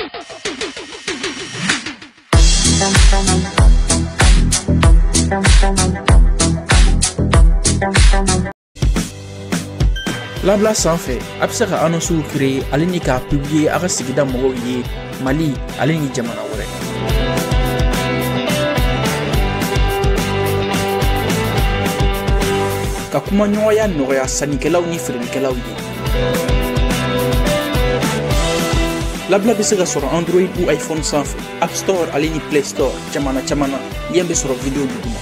Labla sanfɛ a bɛ se ka annonces créer ale ni k'a publier a ka sigida mɔgɔw ye Mali ale ni jamana wɛrɛ. Ka kumaɲɔgɔnya nɔgɔya sannikɛlaw ni feerelikɛlaw ye. Labla bɛ se ka sɔrɔ Android ou iPhone sanfɛ, App Store ale ni Play Store jamana caman na yen bɛ sɔrɔ video duguma.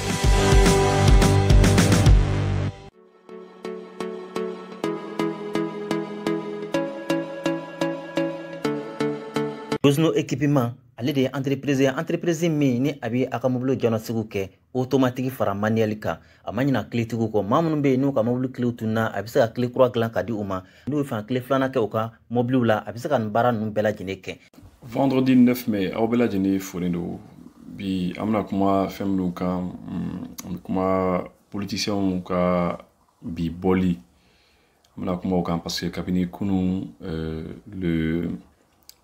Rosno équipement ale de entreprise min ni abi aka mobile jɔna sigu kɛ automatique fara manuel kan a ma ɲina clé tigiw kɔ maa minnu bɛ yen n'u ka mobile clé tunna a bɛ se ka clé kura dilan ka di u ma n'u ye fan clé filanan kɛ u ka mobile la a bɛ se ka nin baara ninnu bɛɛ lajɛlen kɛ. Vendredi 9 mai aw bɛɛ lajɛlen folen don bi an bɛna kuma fɛn minnu kan an bɛ kuma politiciens ka bi bɔli an bɛna kuma o kan parce que kabini kunun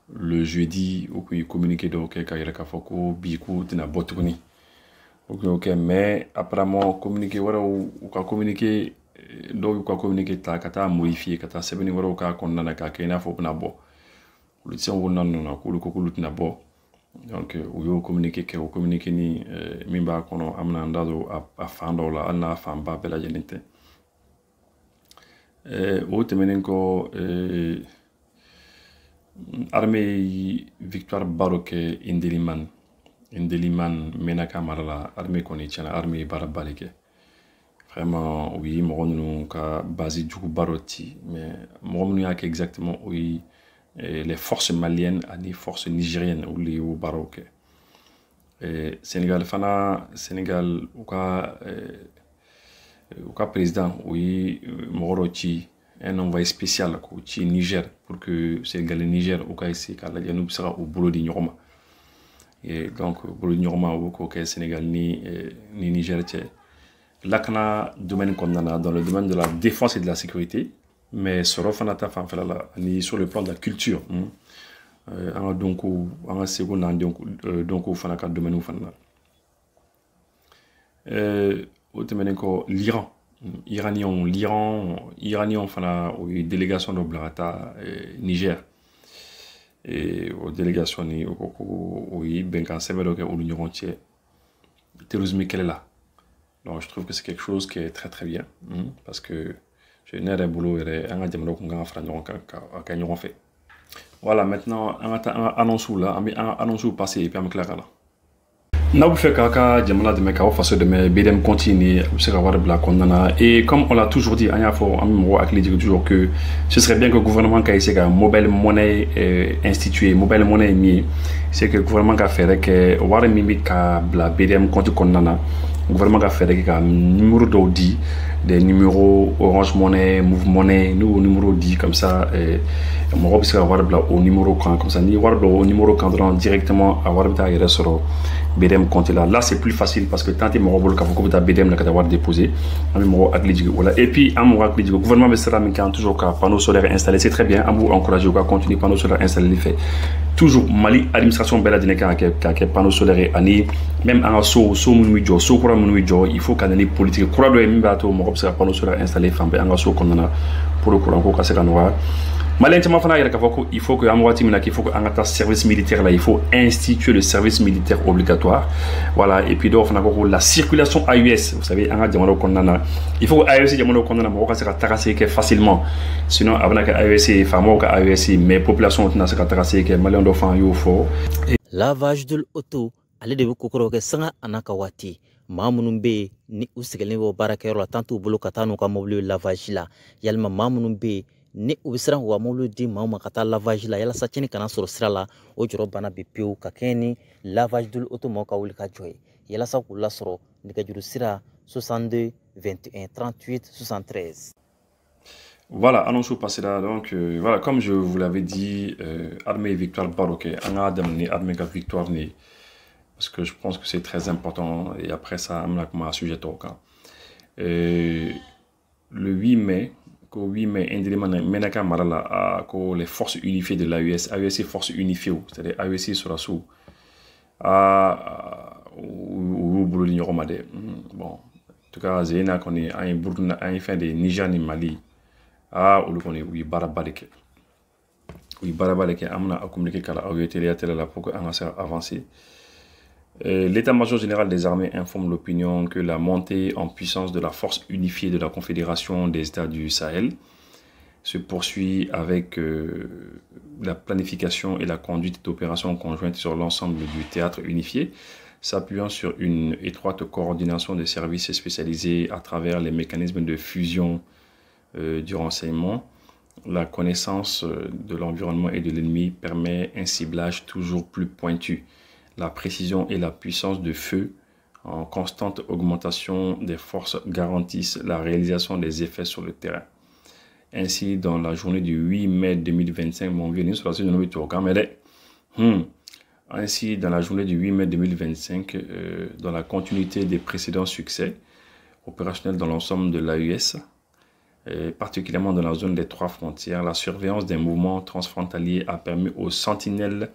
le jeudi ou puis communiqué donc k'a yɛrɛ k'a fɔ ko bi k'u tɛna bɔ tuguni ok mais apparemment communiqué wɛrɛw u ka communiqué dɔw y'u ka communiqué ta ka taa modifier ka taa sɛbɛnni wɛrɛw k'a kɔnɔna na k'a kɛ i n'a fɔ u bɛna bɔ politiciens ko nanu na k'olu ko k'olu tɛna bɔ donc u y'o communiqué kɛ o communiqué ni min b'a kɔnɔ an bɛna an da don a fan dɔw la hali n'a fanba bɛɛ lajɛlen tɛ o tɛmɛnen kɔ armée victoire baro kɛ Indeliman Menaka mara la armée kɔni tiɲɛna armée baara bali kɛ vraiment u ye mɔgɔ ninnu ka base jugu baro ci mais mɔgɔ minnu y'a kɛ exactement o ye les forces maliennes ani forces nigériennes olu de y'o baaraw kɛ Sénégal fana u ka président o ye mɔgɔ dɔ ci un envoyé spécial ko ci Niger pour que Sénégal et Niger u ka essayer k'a lajɛ n'u bɛ se ka u bolo di ɲɔgɔn ma et donc bolo di ɲɔgɔn ma u k'o kɛ Sénégal ni Niger cɛ lakana domaine kɔnɔna na dans le domaine de la défense et de la sécurité mais sɔrɔ fana ta fanfɛla la ani sur le plan de la culture an ka dɔnko an ka seko n'an dɔnko fana ka domaine fana na o tɛmɛnen kɔ l'Iran Iranien fana o ye délégation dɔ bila ka taa Niger et o délégation ni o ko ko o ye bɛnkan sɛbɛn dɔ kɛ olu ɲɔgɔn cɛ terrorisme kɛlɛ la donc je trouve que c'est quelque chose qui est très très bien parce que ne yɛrɛ bolo yɛrɛ an ka jamana kun kan ka fara ɲɔgɔn kan ka kɛ ɲɔgɔn fɛ voilà maintenant an ka taa an ka annonces la an bɛ an ka annonces passer et puis an bɛ tila ka na n'aw bɛ fɛ k'a ka jamana dɛmɛ k'aw faso dɛmɛ BDM compte ni a bɛ se ka wari bila kɔnɔna na et comme on l'a toujours dit an y'a fɔ an bɛ mɔgɔw hakili jigin toujours que ce serait bien que gouvernement ka essayer ka mobile monnaie instituer mobile monnaie ye min ye c'est que gouvernement ka fɛɛrɛ kɛ wari min bɛ ka bila BDM compte kɔnɔna na gouvernement ka fɛɛrɛ kɛ ka numéro dɔw di des numéros Orange Money, Move Money, nous numéro dit comme ça, mɔgɔ bɛ se ka wari bila o numéro kan comme ça ni wari bila o numéro kan dɔrɔn directement a wari bɛ taa yɛrɛ sɔrɔ BDM compte là c'est plus facile parce que tant que mɔgɔ bolo k'a fɔ ko bɛ taa BDM la ka taa wari déposer an bɛ mɔgɔ hakili jigin o la et puis an mɔgɔ hakili jigin gouvernement bɛ sira min kan toujours ka panneau solaire installer c'est très bien an b'u encourager u ka continuer panneau solaire installer fɛ toujours Mali administration bɛɛ lajɛlen kan ka kɛ panneau solaire ani même an ka so minnu bɛ jɔ so kura minnu bɛ jɔ il faut ka na ni politique kura dɔ ye min b'a to mɔgɔ bɛ se ka panneau solaire installer fan bɛɛ an ka so kɔnɔna na pour le courant ko ka se ka nɔgɔya Malien caman fana yɛrɛ k'a fɔ ko il faut que an waati min na qu'il faut que an ka taa service militaire là il faut instituer le service militaire obligatoire voilà et puis dɔw fana ko la circulation AES vous savez an ka jamanaw kɔnɔna na il faut que AES jamanaw kɔnɔna na mɔgɔ ka se ka taga segin kɛ facilement sinon a bɛna kɛ AES ye faamaw ka AES mais population tɛna se ka taga segin kɛ Malien dɔ fana y'o fɔ. Lavage de l'auto ale de bɛ kokɔrɔ kɛ sanga a n'a ka waati maa minnu bɛ yen ni u sigilen bɛ baarakɛyɔrɔ la tant t'u bolo ka taa n'u ka mobile lavage la yalima maa minnu bɛ yen ni u bɛ siran k'u ka mobile di maaw ma ka taa lavage la yalasa tiɲɛni kana sɔrɔ sira la o jɔrɔ bana bɛ pewu ka kɛɲɛ ni lavage de l'auto mɔgɔw ka wuli ka jɔ ye yalasa k'u lasɔrɔ nɛgɛjuru sira 62 21 38 73. Voilà, annonce passé là. Donc, voilà, comme je vous l'avais dit, armée victoire baroque, on a demandé armée victoire parce que je pense que c'est très important. Et après ça, on a comme un sujet au cas. Le 8 mai, oui, mais indélément, Menaka Marala, les forces unifiées de l'AUS, AUS forces unifiées, c'est-à-dire AUS sur sous, ou boulot de bon, en tout cas, Zéna qu'on est un Burkina, un fin de Niger ni Mali, ou le qu'on est, oui, Barabaleke. Oui, Barabaleke, amna a communiqué qu'à la AUT, là pour avancer. L'état-major général des armées informe l'opinion que la montée en puissance de la force unifiée de la Confédération des États du Sahel se poursuit avec la planification et la conduite d'opérations conjointes sur l'ensemble du théâtre unifié, s'appuyant sur une étroite coordination des services spécialisés à travers les mécanismes de fusion du renseignement. La connaissance de l'environnement et de l'ennemi permet un ciblage toujours plus pointu. La précision et la puissance de feu en constante augmentation des forces garantissent la réalisation des effets sur le terrain. Ainsi, dans la journée du 8 mai 2025, Ainsi, dans la journée du 8 mai 2025, dans la continuité des précédents succès opérationnels dans l'ensemble de l'AUS, particulièrement dans la zone des 3 frontières, la surveillance des mouvements transfrontaliers a permis aux sentinelles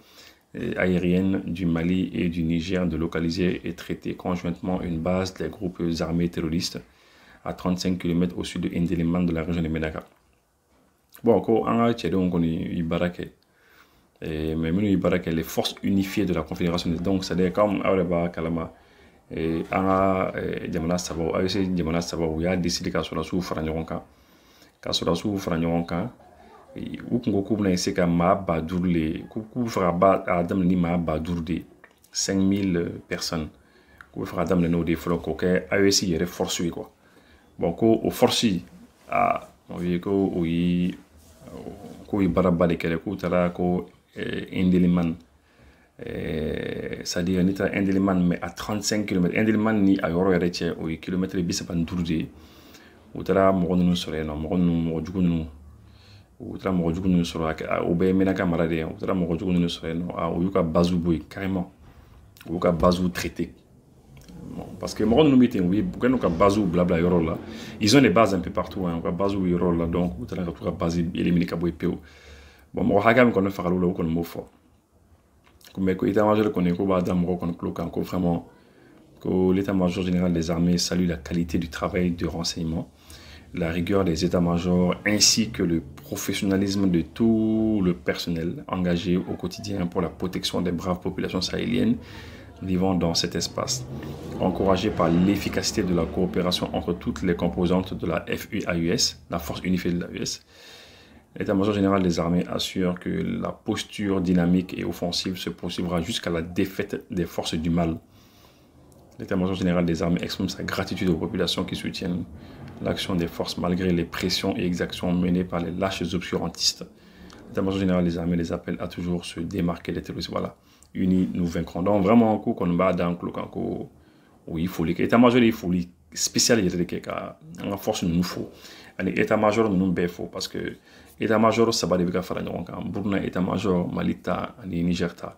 aériennes du Mali et du Niger de localiser et traiter conjointement une base des groupes armés terroristes à 35 km au sud de Ndéléman de la région de Ménaka. Bon, on a les forces unifiées de la Confédération. Donc, c'est-à-dire comme Aureba Kalama, il a décidé qu'à cela sous Franyoronka. Qu'à cela sous Franyoronka. Ou qu'on coupe c'est qu'à ma badourle, qu'on fera bat à Adam ni ma badourde 5000 personnes. Qu'on fera Adam le nom des flocs, ok, AEC il est forcé quoi. Bon, au forcé à oui, baraba de quel coup tala ko Ndéléman, c'est-à-dire nita Ndéléman mais à 35 km. Ndéléman ni à yoro yare oui kilomètre bis pas dourde. Ou tala mo nous serait non mo du coup nous. Ou tra mo jugu nous sera au be menaka marade ou tra mo jugu nous sera no a ou ka bazu boy carrément ou ka bazu traité bon, parce que mo nous meeting oui quand ka bazu blabla yoro là ils ont des bases un peu partout hein ka bazu yoro là donc ou tra ka base éliminer ka boy peu bon mo hagam ko no faralu lo ko mo fo comme ko état major ko ne ko ba dam ko ko kan ko vraiment que l'état-major général des armées salue la qualité du travail de renseignement, la rigueur des états-majors ainsi que le professionnalisme de tout le personnel engagé au quotidien pour la protection des braves populations sahéliennes vivant dans cet espace. Encouragé par l'efficacité de la coopération entre toutes les composantes de la FUAUS, la force unifiée de l'AUS, l'état-major général des armées assure que la posture dynamique et offensive se poursuivra jusqu'à la défaite des forces du mal. L'état-major général des armées exprime sa gratitude aux populations qui soutiennent l'action des forces malgré les pressions et exactions menées par les lâches obscurantistes. L'état-major général des armées les appelle à toujours se démarquer des terroristes. Voilà, unis nous vaincrons. Donc vraiment, qu'on va dans le camp, oui, il faut l'état-major, il faut les spécialiser en force nous faut. L'état-major nous faut parce que l'état-major ça va devenir faire un camp. Burkina état-major Malita et Nigerta.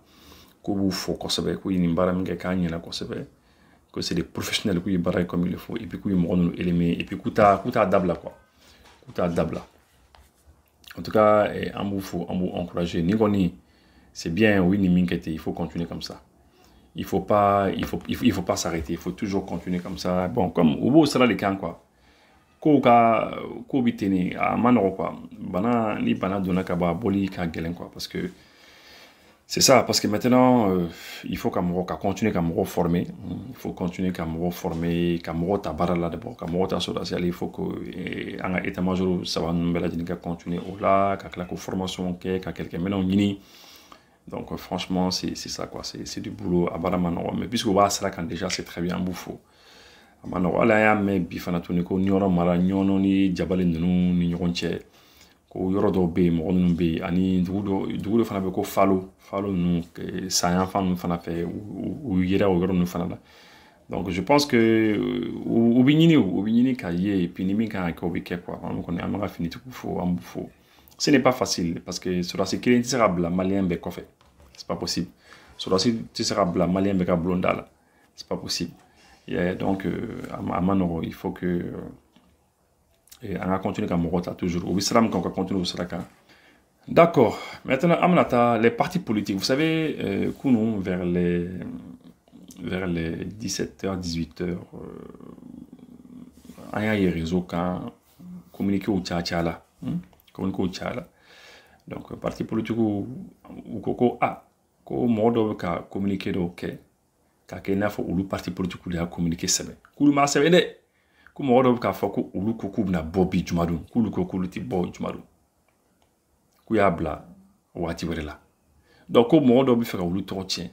Qu'on faut qu'on se veut, qu'on y mbaram gagner qu'on se veut. Que c'est des professionnels qui barrent comme il le faut et puis qui nous éliminer et puis kuta dabla quoi kuta dabla en tout cas on faut encourager ni c'est bien oui ni minkete il faut continuer comme ça il faut pas s'arrêter il faut toujours continuer comme ça bon comme au bout sera les camps quoi ko biteni a manoro quoi bana ni bana dona ka ba boli ka gelen quoi parce que c'est ça, parce que maintenant, il faut qu'à continuer qu'à me reformer. Il faut continuer qu'à me reformer, qu'à me retabara là d'abord, qu'à me retasser. Il faut que en état-major, ça va nous mettre à continuer au là, qu'à la formation, qu'à quelqu'un maintenant mini. Donc franchement, c'est ça quoi, c'est du boulot à Baramano. Mais puisque on va ça quand déjà c'est très bien bouffo. Amano là ya mais bifana tuniko nyoro mara nyono ni jabale nunu ni nyoronche. Ko yoro do be mo onu be ani dugudo fana be ko falo nu sayan fan fana fait ou yera o yoro nu fana. Donc je pense que ou binini kaye et puis ni mi kan ko be ke quoi on est amara fini tout faut ce n'est pas facile parce que cela c'est qu'il sera bla malien be ko fait c'est pas possible cela c'est sera bla malien be ka blonda c'est pas possible et donc à Manoro il faut que Et on va continuer comme Morota toujours. Au Bisram, on va continuer au Saraka. D'accord. Maintenant, Amnata, les partis politiques. Vous savez, Kounou, vers les 17h, 18h, il y a des réseaux qui communiquent au Tchatchala. Communiquent au Tchatchala. Donc, parti politique ou Koko A, ko modo ka communiquer do ke. Ka ke na fo ulu parti politique ou a communiquer sebe. Kulu ma sebe ne. Ko modo ka fo ko ulu koku na bobi jumadun. Kulu koku ti bo jumadun. Ku ya bla wati were la. Donc, ko modo bi fait ka ulu to tien.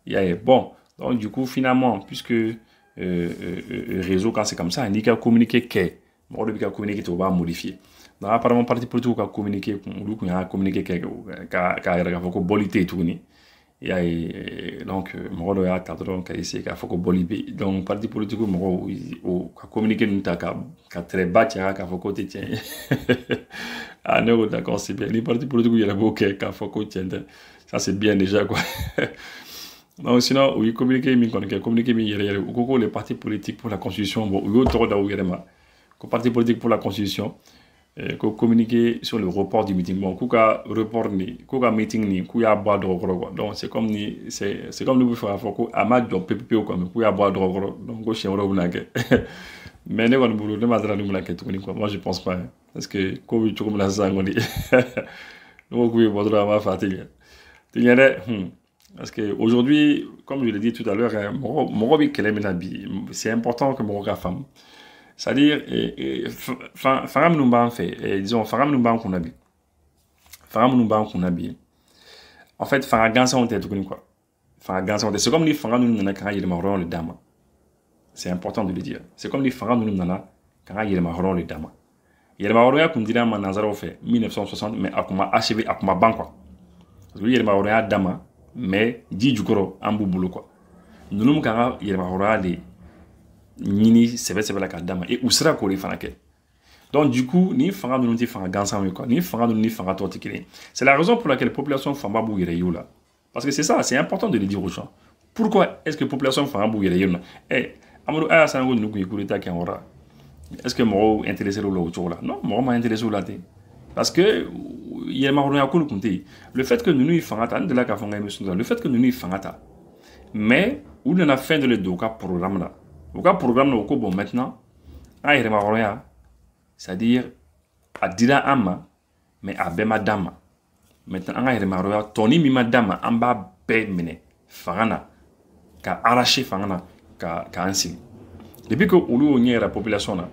Yeah, bon. Donc, du coup, finalement, puisque réseau, quand c'est comme ça, il n'y a qu'à communiquer que. Bon, il n'y a qu'à communiquer, tu vas modifier. Donc, apparemment, parti politique, il a communiqué, il a communiqué que, bolité tout. Donc, moi, il y a donc, ici, il faut que bolité. Donc, parti politique, moi, il a communiqué, il a très bas, il a faut que tiens. Ah, non, d'accord, c'est bien. Les partis politiques, il y a beaucoup, il faut que tiens. Ça, c'est bien déjà, quoi. Donc, sinon, oui, communiquer, les partis politiques pour la constitution, bon, les partis politiques pour la constitution, communiquer sur le report du meeting. Bon, kuka report ni, kuka meeting ni, kuya bois de rogro. Donc, c'est comme nous faire amad do PPP ou comme kuya bois de rogro. Donc, go chien robo nage. Mais ne kon boulot, ne madra nous la ketu quoi. Moi, je pense pas, parce que comme tu comme la sangoni. Donc, oui, votre ma fatigue. Parce qu'aujourd'hui, comme je l'ai dit tout à l'heure, c'est important que mon femme. C'est-à-dire, Faram Numban fait, disons, Faram Numban qu'on a bien. Faram Numban qu'on a bien. En fait, Faram Gansa on t'a tout connu quoi. Faram Gansa on t'a. C'est comme les Faram Numban quand il est marron le dama. C'est important de le dire. C'est comme les Faram Numban quand il est marron le dama. Il est marron comme dit dans Nazaro fait 1960, mais à comment achevé à comment ban quoi. Parce que il est marron dama. Mais dit du gros en boulot quoi nous nous quand il y a des mini c'est la cadama et où sera collé fanake donc du coup ni fera nous dit fera gansa quoi ni fera nous ni fera toi c'est la raison pour laquelle la population famba bouire là parce que c'est ça c'est important de le dire aux gens pourquoi est-ce que la population famba bouire là et amadou aya sango nous qui coup qui aura est-ce que moi intéressé au là non moi m'intéressé au là parce que il y a le fait que nous nous fangata de la le fait que nous nous fangata mais où on a fait de le doka programme là au cas programme là bon maintenant c'est-à-dire à dira ama mais à be madame maintenant on a toni mi madame en bas be mene fangana ka arracher fangana ka ansi depuis que on y a la population là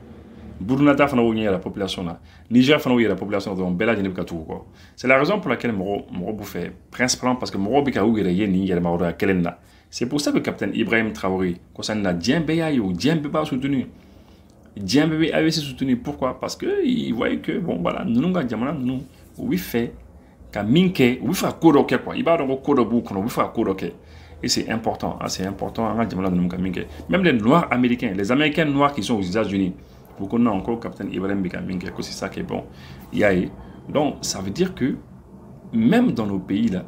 Burunata fana où la population là, Niger fana où la population donc bella dine tout quoi. C'est la raison pour laquelle Moro bouffait principalement parce que Moro bika où ni la Maro Kelenda. C'est pour ça que le capitaine Ibrahim Traoré concernant la Djembe ou Djembe pas soutenu. Djembe avait soutenu pourquoi? Parce que il voyait que bon voilà, nous nga jamana nous oui fait ka minke, oui fa kodoke quoi. Il va donc kodobu kono oui fa kodoke. Et c'est important, c'est important même les noirs américains, les américains noirs qui sont aux États-Unis. Pour qu'on ait encore capitaine Ibrahim Bikaminke, c'est ça qui est bon. Donc, ça veut dire que même dans nos pays là,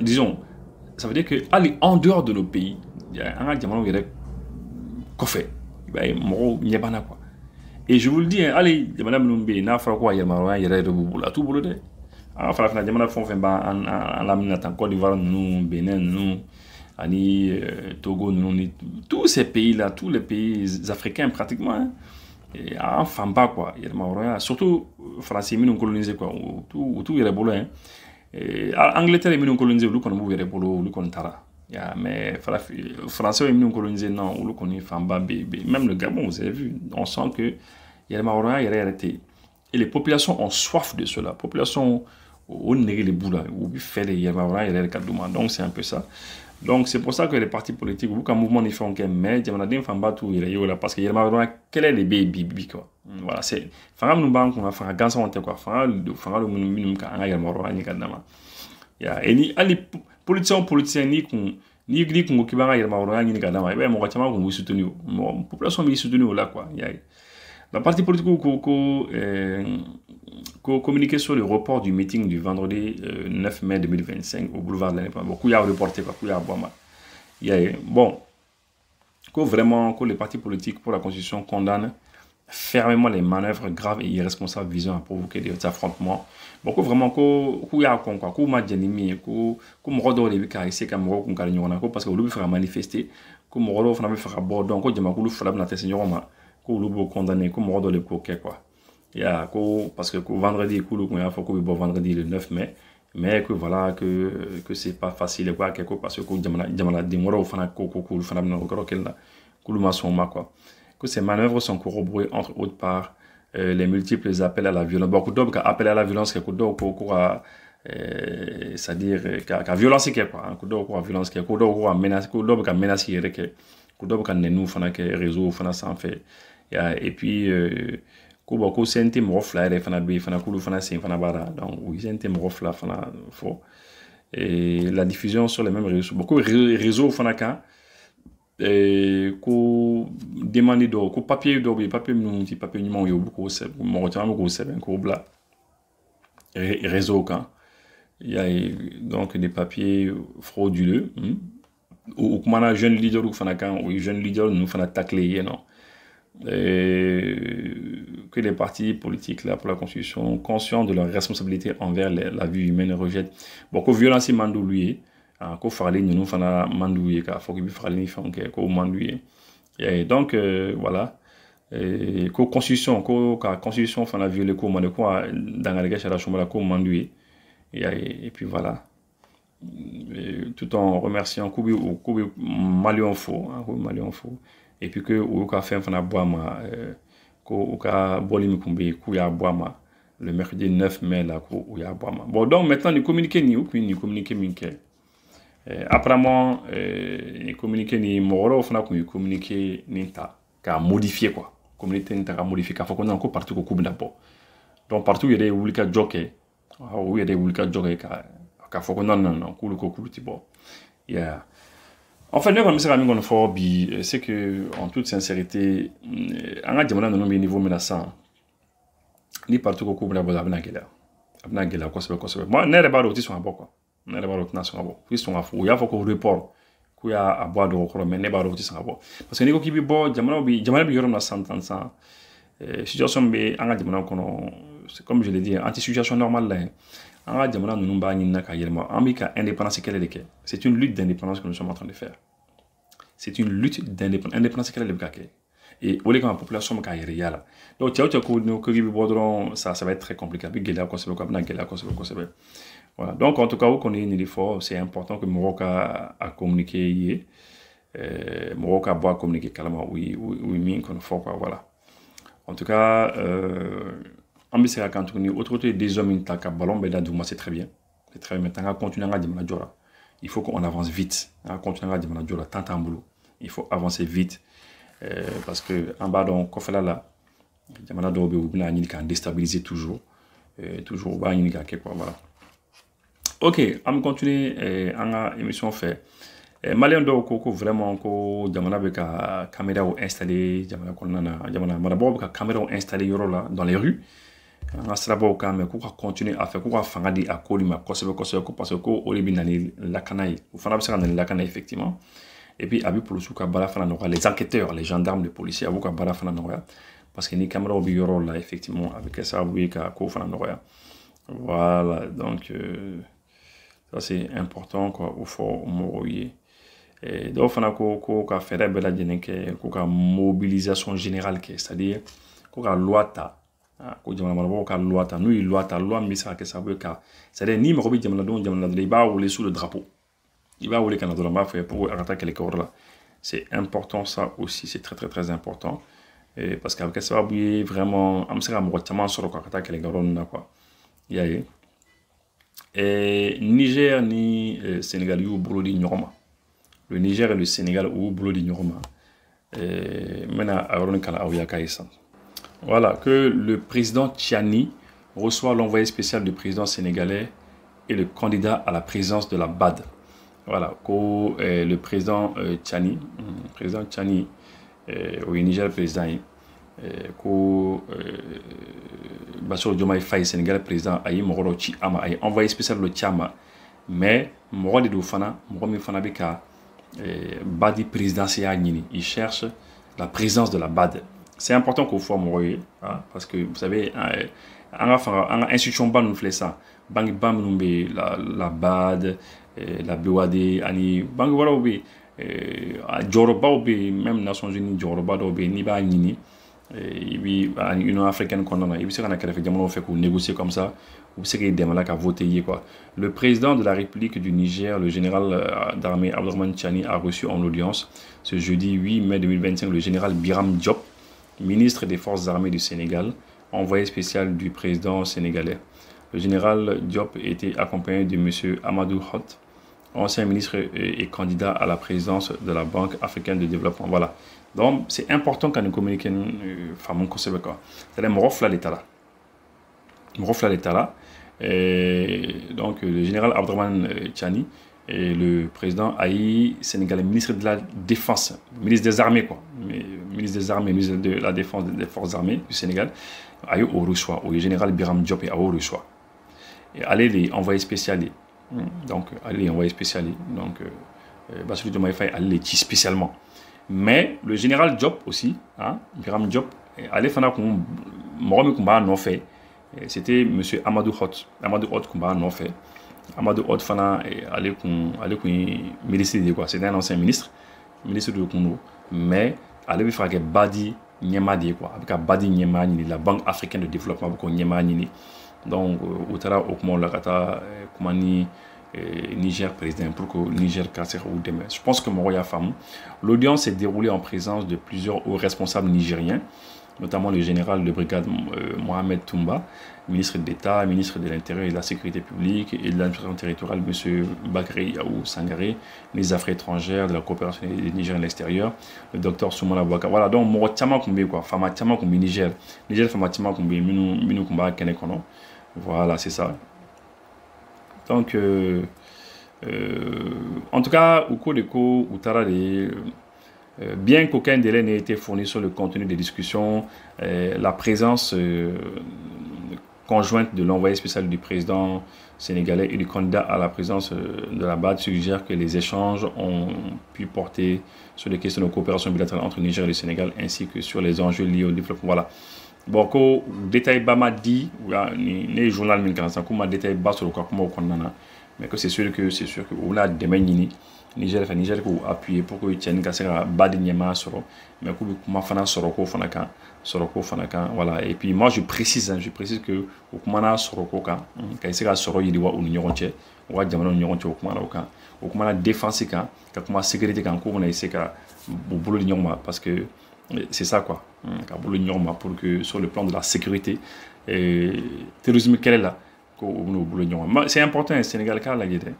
disons, ça veut dire que aller en dehors de nos pays, il y a un diamant qui est coffé, quoi. Et je vous le dis, allez, madame Numbe, n'a pas quoi, il y a marron, il y a tout boulot de. Enfin, la diamant font fait en laminate en Côte d'Ivoire, nous, Bénin, nous. Ani Togo, tous ces pays-là, tous les pays africains pratiquement, hein, en Famba quoi, surtout français ils nous colonisé quoi, tout il est boulot hein. Angleterre ils nous colonisé, nous qu'on bouge boulot, nous qu'on tara. Mais français ils nous colonisé non, nous qu'on est Famba, même le Gabon vous avez vu, on sent que il y a Marocains, il y a arrêté. Et les populations ont soif de cela, population on nègre les boules, ou fait les Marocains, il y a les cadres, donc c'est un peu ça. Donc c'est pour ça que les partis politiques, ou qu'un mouvement n'y font qu'un mais, Djamanadine Famba tout il est là parce qu'il y a quel est les baby quoi. Voilà c'est. Fangam nous banque on a fait un gansa on te quoi. Fangam le minimum quand on a yalmaro ni kadama. Ya et ni ali politiciens ni qu'on qui va yalmaro ni kadama. Ben mon gâtement qu'on vous soutenir. Mon population me soutenir là quoi. Ya. La partie politique communiqué sur le report du meeting du vendredi 9 mai 2025 au boulevard de l'Indépendance. Beaucoup y a reporté, quoi, y a bon, que vraiment que les partis politiques pour la Constitution condamnent fermement les manœuvres graves et irresponsables visant à provoquer des affrontements. Beaucoup vraiment qu'il y a quoi, qu'il m'a dit qu'il m'a redonné des ici comme moi qu'on gagne on a parce que l'on faire manifester, qu'il m'a redonné faire bord donc qu'il m'a voulu faire la tête seigneur ma, qu'il l'a condamné, qu'il m'a redonné quoi. Il y a parce que vendredi qu'il a faut qu'il vendredi le 9 mai. Mais que voilà que c'est pas facile quoi quelque parce que jamana dimoro fana ko fana na ko kelna kuluma soma quoi que ces manœuvres sont corroborées entre autres par les multiples appels à la violence beaucoup d'autres appels à la violence que c'est-à-dire qu'à violence qui quoi ko violence qui ko menace ko menace que nenu fana que réseau fana sans fait et puis ko senti mo fla fana be fana kulu fana sen fana bara donc oui senti mo fla fana fo et la diffusion sur les mêmes réseaux beaucoup réseaux fana ka ko demander do ko papier numéro yo beaucoup c'est mo tama ko c'est ko bla réseau kan il y a donc des papiers frauduleux ou comment un jeune leader ou fana kan ou jeune leader nous fana tacler non que les partis politiques là pour la Constitution, conscients de leur responsabilité envers la vie humaine, rejettent beaucoup de violence mandoulier, qu'on fasse nous fana mandoulier, qu'il faut qu'il fasse les gens qu'on mandoulier. Et donc voilà, que Constitution, fana violer qu'on de quoi dans la gâche à la chambre qu'on mandoulier. Et puis voilà. Tout en remerciant Koubi Malion faux, et puis que ou ka fait fana boama ko ka bolimi kumbe ku ya boama le mercredi 9 mai là ko ya boama bon donc maintenant ni communiquer ni communiquer minke apparemment ni communiquer ni moro fana ko communiquer ni ta ka modifier quoi communauté ni ta ka modifier ka faut qu'on encore partout ko kubina bo donc partout il y a des wulika joke il y a des wulika joke ka faut qu'on non kulu ko kulu ti bo yeah. En fait, c'est que, en toute sincérité, on a demandé un niveau menaçant. Ni partout au Koubla Abnagela. Abnagela, quoi, moi, n'est pas l'autre, ils sont à bord, quoi. N'est pas l'autre, ils sont à bord. Ils sont à fou. Il y a faut qu'on report. Qu'il y a à boire de recours, mais n'est pas l'autre, ils sont à bord. Parce que Nico qui bord, Jamala Yoram a 100 ans. Situation, mais on a demandé qu'on, comme je l'ai dit, anti-situation normale là. C'est une lutte d'indépendance que nous sommes en train de faire. C'est une lutte d'indépendance et au lieu que la population là. Donc ça va être très compliqué. Voilà. Donc en tout cas, c'est important que Maroc a communiqué Maroc a boire communiquer carrément oui voilà. En tout cas on va quand on autorité des hommes qui ont ballon c'est très bien. C'est très bien. Maintenant continuer à dire il faut qu'on avance vite. Continuer à dire tant boulot. Il faut avancer vite parce que en bas donc on fait là jamana do be ubina ni kan déstabiliser toujours ba ni ka quoi voilà. OK, on continue en émission fait malien do ko vraiment ko jamana be ka caméra ou installé jamana ko nana jamana marabob ka caméra ou installé yoro là dans les rues. On a quand continuer à faire quoi faire des accords parce que au lieu la canaille ou faire la canaille effectivement et puis abi pour le les enquêteurs les gendarmes les policiers à parce que ni caméra au bureau là effectivement avec ça oui ka ko faire voilà donc ça c'est important quoi au faut mourir et donc on a ko ka faire belle dingue ko mobilisation générale c'est-à-dire ko ka loi ta ko jamana marabo ka loi ta nous loi misa que ça veut ka c'est-à-dire ni mo bi jamana don jamana de ba ou les sous le drapeau il va où les Canadiens là faire pour attaquer les corps là c'est important ça aussi c'est très très très important et parce qu'avec ça va vraiment amsera mo tama sur ko attaquer les corps là quoi il y a et Niger ni Sénégal ou boulot di Nioroma le Niger et le Sénégal ou boulot di Nioroma maintenant aron kala awya kaïsan. Voilà, que le président Tchani reçoit l'envoyé spécial du président sénégalais et le candidat à la présidence de la BAD. Voilà, que le président Tchani au Niger président, que Bassirou Diomaye Faye Sénégal président Ayi Moro Tchiama Ayi envoyé spécial le Tchama, mais Moro de Doufana, Moro Mifana Beka Badi présidentiel il cherche la présidence de la BAD. c'est important qu'on soit moyen, hein, parce que vous savez, en institution ban nous fait ça, banque ban nous la BAD, la BOAD, ani banque voilà obi, Joroba obi, même Nations Unies Joroba obi ni ba ni, oui, l'Union africaine qu'on a, il sait qu'on a fait des fait qu'on négocie comme ça, ou c'est qu'il demande qu'à voter quoi. Le président de la République du Niger, le général d'armée Abdourahmane Tiani, a reçu en audience ce jeudi 8 mai 2025 le général Biram Diop, ministre des Forces armées du Sénégal, envoyé spécial du président sénégalais. Le général Diop était accompagné de M. Amadou Hott, ancien ministre et candidat à la présidence de la Banque africaine de développement. Voilà. Donc, c'est important quand nous communiquons fameux conseil quoi. C'est-à-dire me l'état là. Me l'état là. Donc, le général Abdourahmane Tiani et le président Aïe sénégalais, ministre de la Défense, ministre des Armées quoi. Ministre des Armées, ministre de la Défense des Forces armées du Sénégal, Aïe au reçoit, au général Biram Diop et au reçoit. Et allez les envoyer spécial. Donc, allez les envoyer spécial. Donc, Bassirou Diomaye Faye allez les spécialement. Mais le général Diop aussi, hein, Biram Diop, allez faire comme Morome Kumba non fait. C'était M. Amadou Hott. Amadou Hott Kumba non fait. Amadou Hott Fana allait ministre de quoi. C'était un ancien ministre de Congo. Mais allait faire que Badi Nyema de quoi. Avec Badi Nyema la Banque africaine de développement pour Nyema Nini. Donc, Outara Okmo Lakata Kumani Niger président pour que Niger casse ou demain. Je pense que Moroya Femme. L'audience s'est déroulée en présence de plusieurs hauts responsables nigériens, notamment le général de brigade Mohamed Toumba, ministre d'État, ministre de l'Intérieur et de la Sécurité publique et de l'administration territoriale, M. Bakary Yaou Sangaré, ministre des Affaires étrangères, de la coopération des Nigériens à l'extérieur, le docteur Soumana Bouaka. Voilà, donc Moro Tiama Koumbe, quoi, Fama Tiama Koumbe Niger, Niger Fama Tiama Koumbe, Minou Koumba Kenekono. Voilà, c'est ça. Donc, en tout cas, au cours des cours, bien qu'aucun délai n'ait été fourni sur le contenu des discussions, la présence conjointe de l'envoyé spécial du président sénégalais et du candidat à la présidence de la BAD suggère que les échanges ont pu porter sur les questions de coopération bilatérale entre Niger et le Sénégal ainsi que sur les enjeux liés au développement. Voilà. Bon, ko détail bama dit, les journal min kansa kuma détail bas sur le quoi kuma okonnana, mais que c'est sûr que on a des menini Niger ko appuyer pour que tienne ka sera bad nyama soro, mais ko kuma fana soro ko fana kan voilà. Et puis moi je précise que kuma na soro ko kan ka sera soro yidi wa unyoronche wa jamano nyoronche kuma na kan kuma na défense kan ka kuma sécurité kan ko na iseka bolo nyoma parce que c'est ça quoi. Pour que sur le plan de la sécurité, terrorisme quel est là, c'est important au Sénégal car la guerre,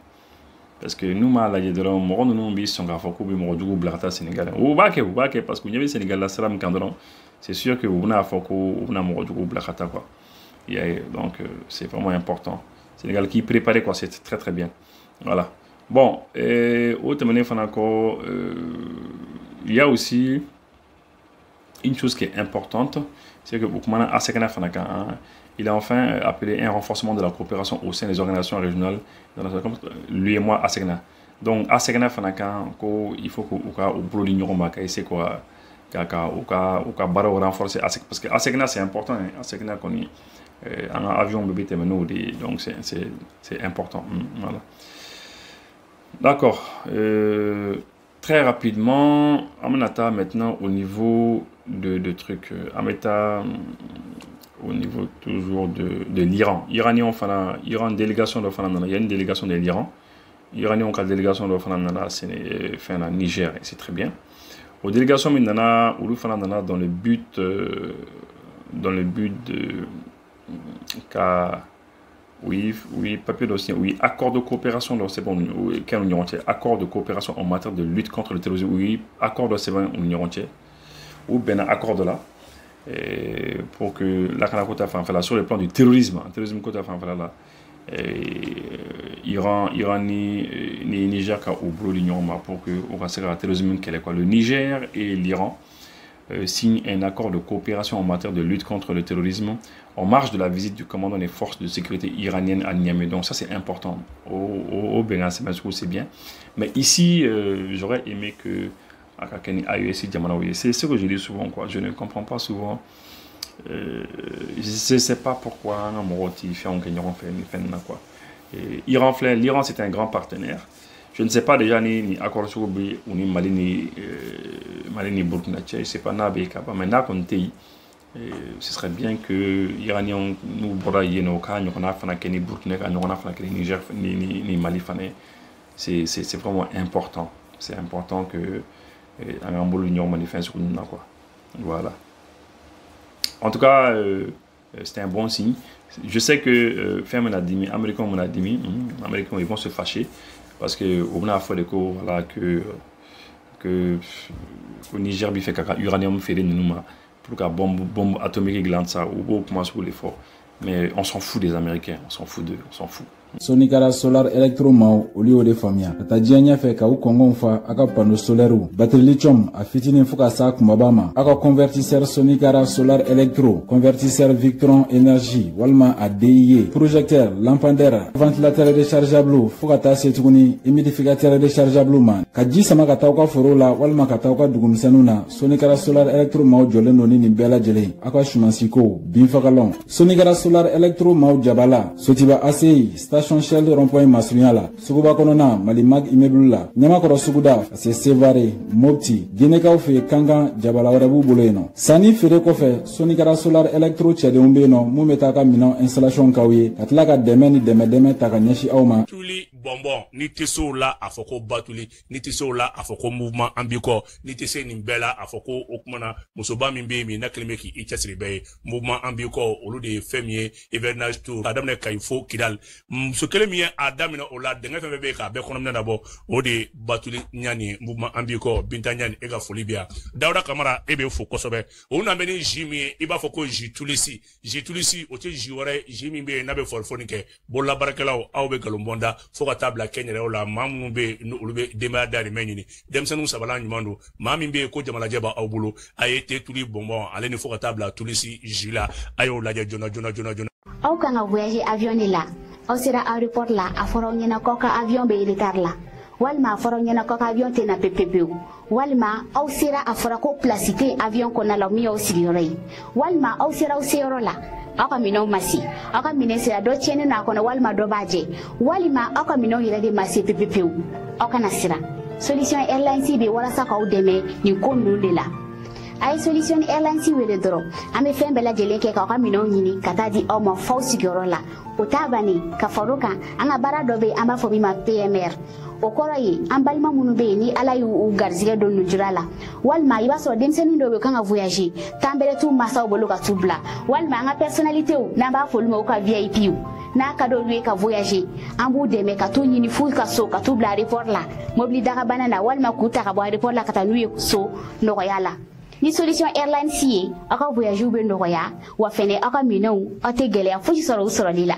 parce que nous mal la guerre, nous bis sont gaffe au du blata Sénégal. Ou baké parce que nous y avait Sénégal la salam candron, c'est sûr que on a foko on a du blata quoi. Donc c'est vraiment important. Sénégal qui préparait quoi, c'est très très bien. Voilà. Bon, autre manière il y a aussi une chose qui est importante, c'est que il a enfin appelé un renforcement de la coopération au sein des organisations régionales, lui et moi, Asegna. Donc, Asegna il faut qu'au boulot de l'Union, c'est quoi, renforcer, parce que Asegna c'est important, Asegna qu'on est en avion, donc c'est important. Voilà. D'accord. Très rapidement, Amanata maintenant au niveau de trucs, Ameta au niveau toujours de l'Iran. Iranien, enfin, Iran délégation de Fanana, il y a une délégation de l'Iran. Iranien, on a délégation de Fanana, c'est Niger, et c'est très bien. Aux délégations Mindana, ou Fanana dans le but de oui, papier dossier, oui, accord de coopération, c'est bon, accord de coopération en matière de lutte contre le terrorisme, oui, accord de c'est bon, ou bien accord de là, pour que la Kanakota fait sur le plan du terrorisme Kota fait là, Iran ni Niger au boulot l'Union pour que on va se le terrorisme qu'elle est quoi, le Niger et l'Iran signe un accord de coopération en matière de lutte contre le terrorisme en marge de la visite du commandant des forces de sécurité iraniennes à Niamey. Donc ça c'est important. Au Bénin, c'est bien. Mais ici, j'aurais aimé que C'est ce que je dis souvent, quoi. Je ne comprends pas souvent. Je ne sais pas pourquoi l'Iran c'est un grand partenaire. Je ne sais pas déjà ni accord sur ou ni Mali ni Burkina Faso, je ne sais pas mais là ce serait bien que Iraniens nous braillent nos cas, nous on ni Burkina Faso, nous on ni Niger ni Mali c'est vraiment important. C'est important que l'Union manifeste quoi. Voilà. En tout cas, c'était un bon signe. Je sais que les Américains ils vont se fâcher parce que on a fait voilà que Niger fait caca uranium fait nous pour que bombe atomique glande ça ou commence pour l'effort. Mais on s'en fout des Américains, on s'en fout d'eux, on s'en fout. Sonikara Solar Electro Mao olio de famia tata dianya fe ka ukongo fa aka panneau solaire batterie lithium a fitinin fuka sa kumabama aka convertisseur Sonikara Solar Electro convertisseur Victron énergie walma a DIE projecteur lampadaire ventilateur rechargeable fuka ta setuguni humidificateur rechargeable man ka ji sama ka taw ka foro la walma ka taw ka dugumsanuna Sonikara Solar Electro Mao joleno ni bela jele aka shumansiko binfakalon Sonikara Solar Electro Mao jabala sotiba ACI station Shell rond-point Masriala Suguba Konona Malimag immeuble la Nyamakoro Suguda c'est Sevare Mopti Gineka fe Kanga Jabala Warabu Boleno Sani Fere Kofe Sonikara Solar Electro Tchade Umbeno Mumetaka Minan installation Kawi Katlaka Deme Taka Nyashi Auma Tuli bonbon ni teso la afoko batuli ni teso la afoko mouvement ambiko ni tese ni bela afoko okumana musoba mimbe mi naklemeki ichasribe mouvement ambiko olude femie hivernage tour adamne kaifo kidal so kele mi adamina ola denga febe ka be konom na bo odi batuli nyani mouvement ambiko binta nyani ega folibia dawda kamara ebe fo kosobe ona meni jimi iba foko jitulisi ote jiwore jimi be nabe forfonike bolla barakelaw awbe galombonda fo table Kenya la mamumbe ulube demadari menini demsanu sabala nyumando mamimbe ko jamala jeba awbulo ayete tuli bonbon aleni fo table tulisi jila ayo la jona au kanga voyager avion la au sera aéroport la aforo nyena koka avion be retard la walma aforo nyena koka avion tena pepepe walma au sera aforo ko placité avion kona la mi au sigirei walma au sera au sero la aka mino masi aka minese do chene na kona walma do baje walima aka mino hirade masi pepepeu aka nasira solution airlines be wala saka o deme ni kondu de la ay solution airlines wele doro ame fembe la jele ke ka aka mino nyini katadi o mo fausi gorola o tabani ka faruka anga bara do be amba fobi ma PMR okoroyi ambalima munube ni alayu ugarzige do nujurala walma iba so demseni do be kanga voyager tambere tu masa oboloka tubla walma nga personnalité ou na ba foluma ka VIP ou na ka do lui ka voyager ambu deme ka to nyini fu ka so ka tubla report la mobli daga banana walma kuta ka bo report la kata nuye so no yala ni solution airline si aka voyager be no ya wa fene aka minou ate gele a fuji soro lila